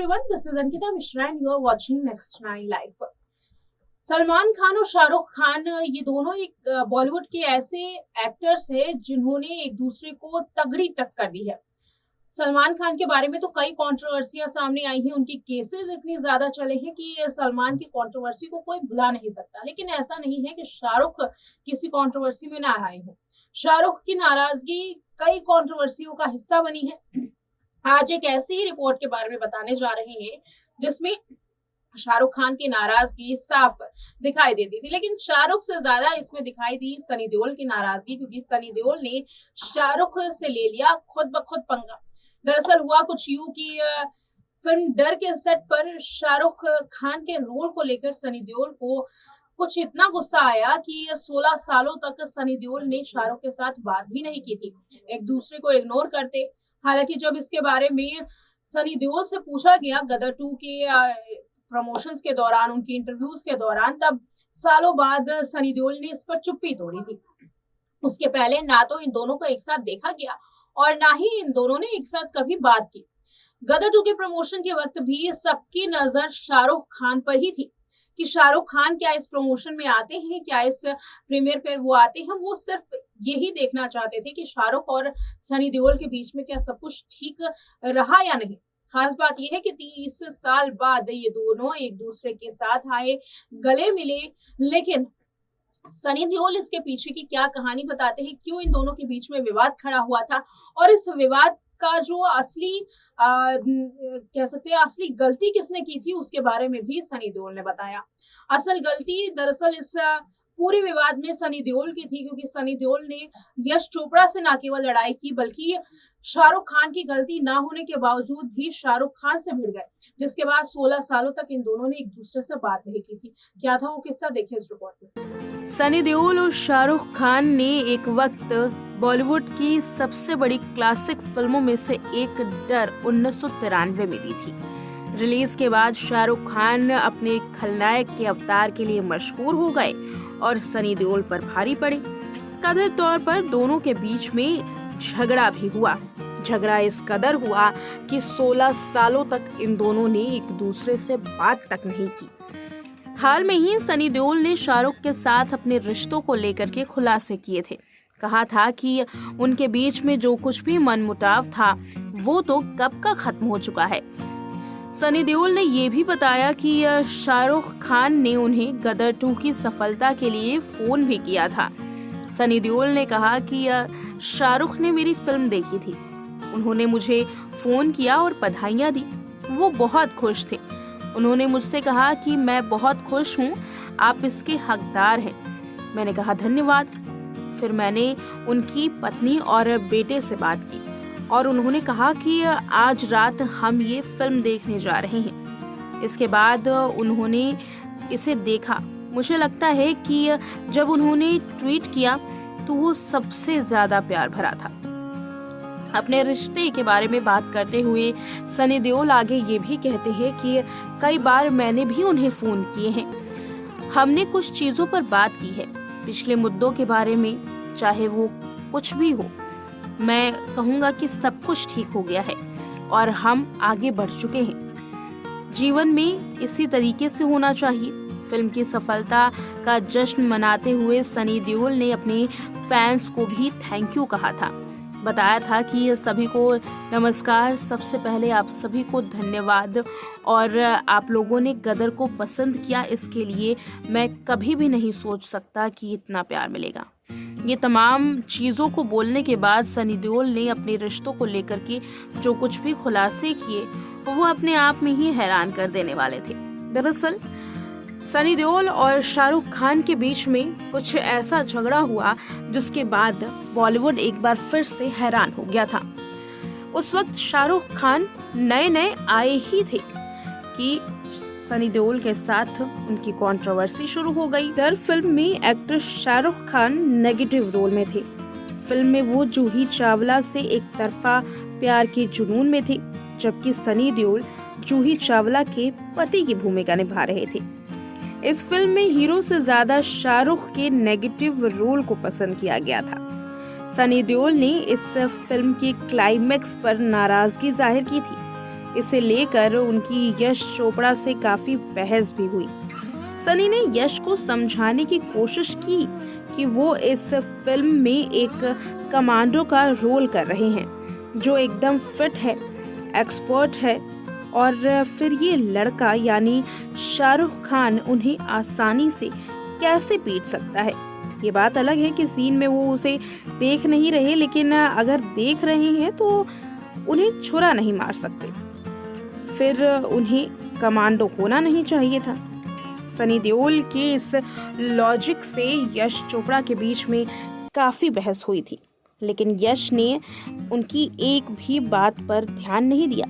everyone, this is Ankita Mishra and you are watching Next 9 Live. Salman Khan और शाहरुख खान ये दोनों एक बॉलीवुड के ऐसे एक्टर्स हैं जिन्होंने एक दूसरे को तगड़ी टक्कर दी है। सलमान खान के बारे में तो कई कंट्रोवर्सियां सामने आई हैं, उनके केसेस इतनी ज्यादा चले हैं कि सलमान की कंट्रोवर्सी को कोई भुला नहीं सकता। लेकिन ऐसा नहीं है कि शाहरुख किसी कंट्रोवर्सी में ना आए हों। शाहरुख की नाराजगी कई कंट्रोवर्सियों का हिस्सा बनी है। आज एक ऐसी ही रिपोर्ट के बारे में बताने जा रहे हैं जिसमें शाहरुख खान की नाराजगी साफ दिखाई देती थी, लेकिन शाहरुख से ज्यादा इसमें दिखाई दी सनी देओल की नाराजगी, क्योंकि सनी देओल ने शाहरुख से ले लिया खुद ब खुद पंगा। दरअसल हुआ कुछ यूं कि फिल्म डर के सेट पर शाहरुख खान के रोल को लेकर सनी देओल को कुछ इतना गुस्सा आया कि 16 सालों तक सनी देओल ने शाहरुख के साथ बात भी नहीं की थी, एक दूसरे को इग्नोर करते। हालांकि जब इसके बारे में सनी देओल से पूछा गया गदर 2 के प्रमोशंस के दौरान, उनकी इंटरव्यूज के दौरान, तब सालों बाद सनी देओल ने इस पर चुप्पी तोड़ी थी। उसके पहले ना तो इन दोनों को एक साथ देखा गया और ना ही इन दोनों ने एक साथ कभी बात की। गदर 2 के प्रमोशन के वक्त भी सबकी नजर शाहरुख खान पर ही थी कि शाहरुख खान क्या इस प्रमोशन में आते हैं, क्या इस प्रीमियर पर वो आते हैं। वो सिर्फ यही देखना चाहते थे कि शाहरुख और सनी देओल के बीच में क्या सब कुछ ठीक रहा या नहीं। खास बात यह है कि 30 साल बाद ये दोनों एक दूसरे के साथ आए, गले मिले, लेकिन सनी देओल इसके पीछे की क्या कहानी बताते हैं, क्यों इन दोनों के बीच में विवाद खड़ा हुआ था और इस विवाद का जो असली कह सकते हैं असली गलती किसने की थी, उसके बारे में भी सनी देओल ने बताया। असल गलती दरअसल इस पूरे विवाद में सनी देओल की थी, क्योंकि सनी देओल ने यश चोपड़ा से न केवल लड़ाई की बल्कि शाहरुख खान की गलती ना होने के बावजूद भी शाहरुख खान से भिड़ गए, जिसके बाद 16 सालों तक इन दोनों ने एक दूसरे से बात नहीं की थी। क्या था वो किस्सा, देखिए इस रिपोर्ट में। सनी देओल और शाहरुख खान ने एक वक्त बॉलीवुड की सबसे बड़ी क्लासिक फिल्मों में से एक डर 1993 में दी थी। रिलीज के बाद शाहरुख खान अपने खलनायक के अवतार के लिए मशहूर हो गए और सनी देओल पर भारी पड़े। कदर तौर पर दोनों के बीच में झगड़ा भी हुआ। झगड़ा इस कदर हुआ कि 16 सालों तक इन दोनों ने एक दूसरे से बात तक नहीं की। हाल में ही सनी देओल ने शाहरुख के साथ अपने रिश्तों को लेकर के खुलासे किए थे। कहा था कि उनके बीच में जो कुछ भी मनमुटाव था वो तो कब का खत्म हो चुका है। सनी देओल ने ये भी बताया कि शाहरुख खान ने उन्हें गदर 2 की सफलता के लिए फोन भी किया था। सनी देओल ने कहा कि शाहरुख ने मेरी फिल्म देखी थी, उन्होंने मुझे फोन किया और बधाइयां दी, वो बहुत खुश थे। उन्होंने मुझसे कहा कि मैं बहुत खुश हूँ, आप इसके हकदार हैं। मैंने कहा धन्यवाद। फिर मैंने उनकी पत्नी और बेटे से बात की और उन्होंने कहा कि आज रात हम ये फिल्म देखने जा रहे हैं। इसके बाद उन्होंने इसे देखा। मुझे लगता है कि जब उन्होंने ट्वीट किया तो वो सबसे ज्यादा प्यार भरा था। अपने रिश्ते के बारे में बात करते हुए सनी देओल आगे ये भी कहते हैं कि कई बार मैंने भी उन्हें फोन किए हैं, हमने कुछ चीजों पर बात की है, पिछले मुद्दों के बारे में, चाहे वो कुछ भी हो। मैं कहूँगा कि सब कुछ ठीक हो गया है और हम आगे बढ़ चुके हैं। जीवन में इसी तरीके से होना चाहिए। फिल्म की सफलता का जश्न मनाते हुए सनी देओल ने अपने फैंस को भी थैंक यू कहा था। बताया था कि सभी को नमस्कार, सबसे पहले आप सभी को धन्यवाद और आप लोगों ने गदर को पसंद किया, इसके लिए मैं कभी भी नहीं सोच सकता कि इतना प्यार मिलेगा। ये तमाम चीज़ों को बोलने के बाद सनी देओल ने अपने रिश्तों को लेकर के जो कुछ भी खुलासे किए वो अपने आप में ही हैरान कर देने वाले थे। दरअसल सनी देओल और शाहरुख खान के बीच में कुछ ऐसा झगड़ा हुआ जिसके बाद बॉलीवुड एक बार फिर से हैरान हो गया था। उस वक्त शाहरुख खान नए आए ही थे कि सनी देओल के साथ उनकी कंट्रोवर्सी शुरू हो गई। डर फिल्म में actor Shahrukh Khan negative role में थे। फिल्म में वो जूही चावला से एक तरफा प्यार के जुनून में थे, जबकि सनी देओल जूही चावला के पति की भूमिका निभा रहे थे। इस फिल्म में हीरो से ज्यादा शाहरुख के नेगेटिव रोल को पसंद किया गया था। सनी देओल ने इस फिल्म के क्लाइमेक्स पर नाराजगी जाहिर की थी। इसे लेकर उनकी यश चोपड़ा से काफ़ी बहस भी हुई। सनी ने यश को समझाने की कोशिश की कि वो इस फिल्म में एक कमांडो का रोल कर रहे हैं जो एकदम फिट है, एक्सपर्ट है, और फिर ये लड़का यानी शाहरुख खान उन्हें आसानी से कैसे पीट सकता है। ये बात अलग है कि सीन में वो उसे देख नहीं रहे, लेकिन अगर देख रहे हैं तो उन्हें छुरा नहीं मार सकते। फिर उन्हें कमांडो होना नहीं चाहिए था। सनी देओल के इस लॉजिक से यश चोपड़ा के बीच में काफ़ी बहस हुई थी, लेकिन यश ने उनकी एक भी बात पर ध्यान नहीं दिया।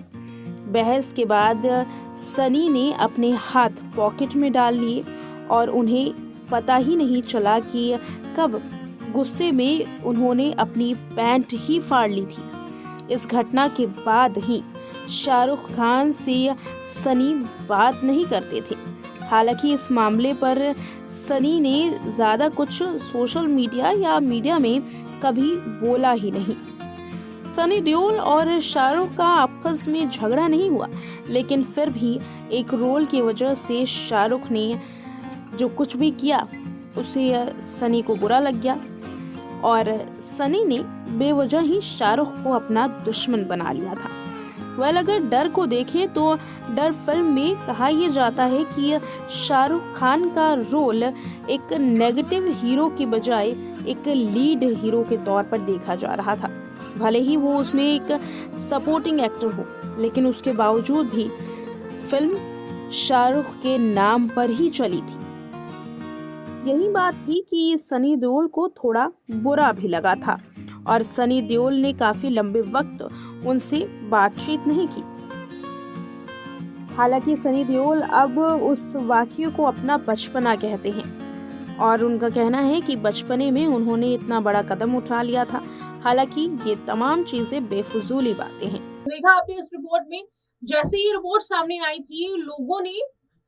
बहस के बाद सनी ने अपने हाथ पॉकेट में डाल लिए और उन्हें पता ही नहीं चला कि कब गुस्से में उन्होंने अपनी पैंट ही फाड़ ली थी। इस घटना के बाद ही शाहरुख खान से सनी बात नहीं करते थे। हालांकि इस मामले पर सनी ने ज़्यादा कुछ सोशल मीडिया या मीडिया में कभी बोला ही नहीं। सनी देओल और शाहरुख का आपस में झगड़ा नहीं हुआ, लेकिन फिर भी एक रोल की वजह से शाहरुख ने जो कुछ भी किया उसे सनी को बुरा लग गया और सनी ने बेवजह ही शाहरुख को अपना दुश्मन बना लिया था। अगर डर को देखें तो डर फिल्म में कहा यह जाता है कि शाहरुख खान का रोल एक नेगेटिव हीरो की बजाय एक लीड हीरो के तौर पर देखा जा रहा था। भले ही वो उसमें एक सपोर्टिंग एक्टर हो, लेकिन उसके बावजूद भी फिल्म शाहरुख के नाम पर ही चली थी। यही बात थी कि सनी देओल को थोड़ा बुरा भी लगा था और सनी देओल ने काफी लंबे वक्त उनसे बातचीत नहीं की। हालांकि सनी देओल अब उस वाकये को अपना बचपना कहते हैं और उनका कहना है कि बचपने में उन्होंने इतना बड़ा कदम उठा लिया था। हालांकि ये तमाम चीजें बेफुजूली बातें हैं। देखा आपने इस रिपोर्ट में, जैसे ही रिपोर्ट सामने आई थी, लोगों ने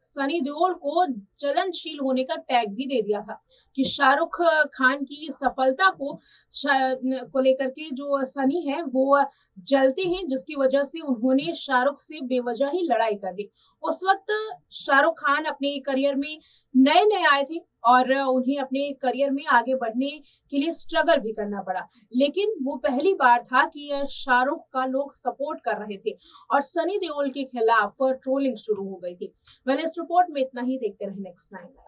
सनी देओल को जलनशील होने का टैग भी दे दिया था कि शाहरुख खान की सफलता को लेकर के जो सनी है वो जलते हैं, जिसकी वजह से उन्होंने शाहरुख से बेवजह ही लड़ाई कर दी। उस वक्त शाहरुख खान अपने करियर में नए नए आए थे और उन्हें अपने करियर में आगे बढ़ने के लिए स्ट्रगल भी करना पड़ा, लेकिन वो पहली बार था कि शाहरुख का लोग सपोर्ट कर रहे थे और सनी देओल के खिलाफ ट्रोलिंग शुरू हो गई थी। इस रिपोर्ट में इतना ही। देखते रहे नेक्स्ट 9 लाइव।